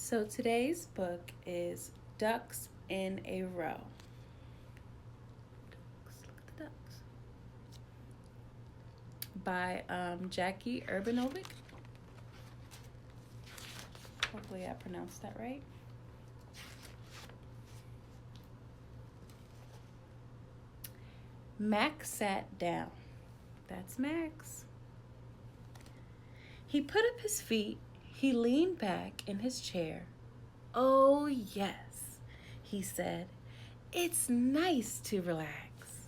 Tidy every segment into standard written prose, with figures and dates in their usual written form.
So today's book is Ducks in a Row. Look at the ducks. By Jackie Urbanovic. Hopefully I pronounced that right. Max sat down. That's Max. He put up his feet. He leaned back in his chair. Oh, yes, he said. It's nice to relax.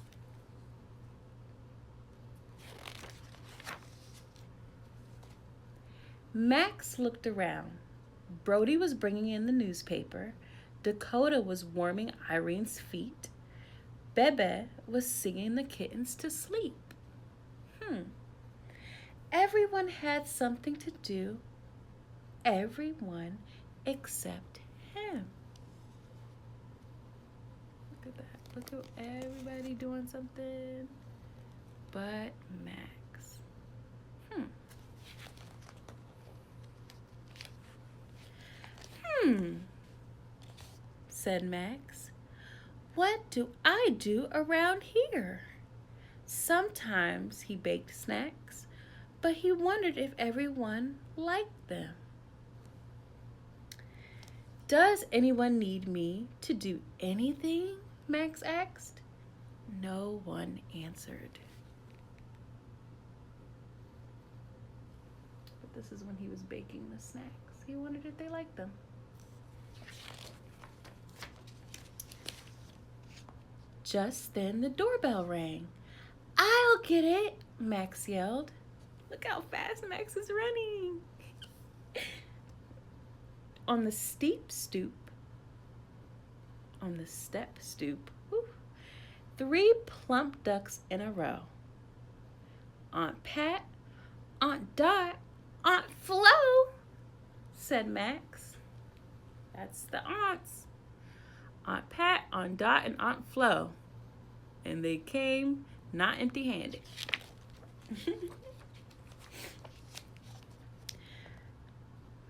Max looked around. Brody was bringing in the newspaper. Dakota was warming Irene's feet. Bebe was singing the kittens to sleep. Everyone had something to do. Everyone except him. Look at that. Look at everybody doing something but Max. Said Max. What do I do around here? Sometimes he baked snacks, but he wondered if everyone liked them. Does anyone need me to do anything? Max asked. No one answered. But this is when he was baking the snacks. He wondered if they liked them. Just then the doorbell rang. I'll get it, Max yelled. Look how fast Max is running. On the step stoop, 3 plump ducks in a row. Aunt Pat, Aunt Dot, Aunt Flo, said Max. That's the aunts. Aunt Pat, Aunt Dot, and Aunt Flo. And they came not empty-handed.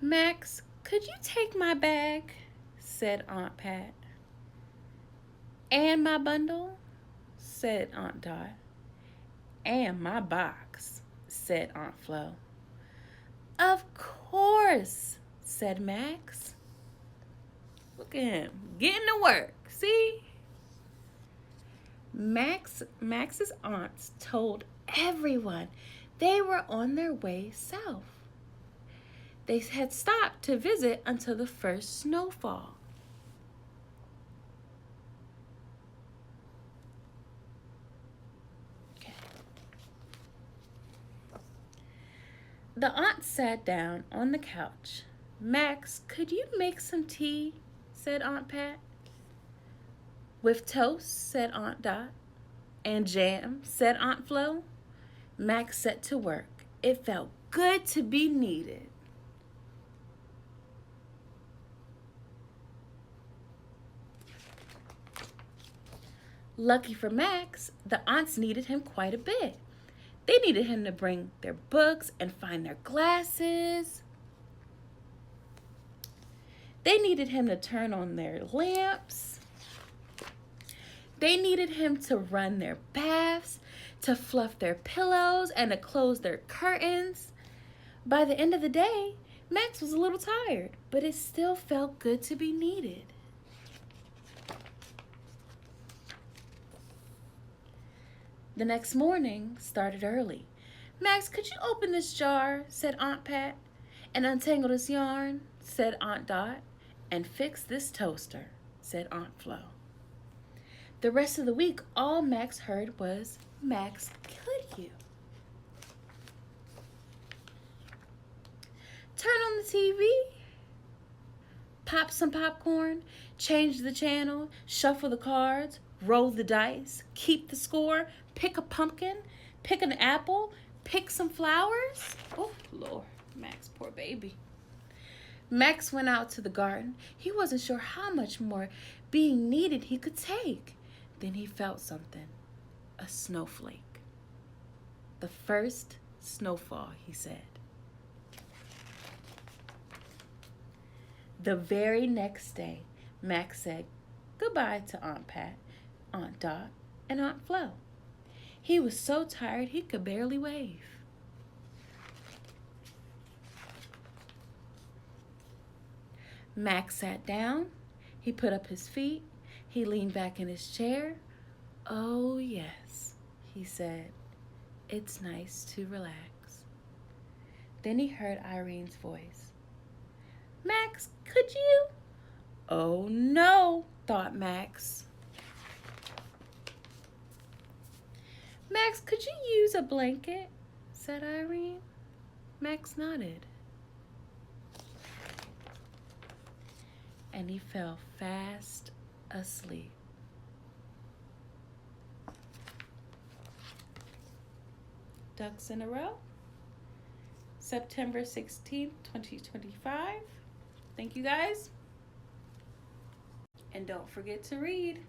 Max, could you take my bag? Said Aunt Pat. And my bundle? Said Aunt Dot. And my box, said Aunt Flo. Of course, said Max. Look at him, getting to work, see? Max's aunts told everyone they were on their way south. They had stopped to visit until the first snowfall. The aunt sat down on the couch. Max, could you make some tea? Said Aunt Pat. With toast, said Aunt Dot. And jam, said Aunt Flo. Max set to work. It felt good to be needed. Lucky for Max, the aunts needed him quite a bit. They needed him to bring their books and find their glasses. They needed him to turn on their lamps. They needed him to run their baths, to fluff their pillows, and to close their curtains. By the end of the day, Max was a little tired, but it still felt good to be needed. The next morning started early. Max, could you open this jar, said Aunt Pat, and untangle this yarn, said Aunt Dot, and fix this toaster, said Aunt Flo. The rest of the week, all Max heard was, Max, could you? Turn on the TV, pop some popcorn, change the channel, shuffle the cards, roll the dice, keep the score, pick a pumpkin, pick an apple, pick some flowers. Oh, Lord, Max, poor baby. Max went out to the garden. He wasn't sure how much more being needed he could take. Then he felt something, a snowflake. The first snowfall, he said. The very next day, Max said goodbye to Aunt Pat, Aunt Dot, and Aunt Flo. He was so tired he could barely wave. Max sat down. He put up his feet. He leaned back in his chair. "Oh, yes," he said. "It's nice to relax." Then he heard Irene's voice. "Max, could you?" "Oh, no," thought Max. "Max, could you use a blanket?" said Irene. Max nodded. And he fell fast asleep. Ducks in a row. September 16th, 2025. Thank you guys. And don't forget to read.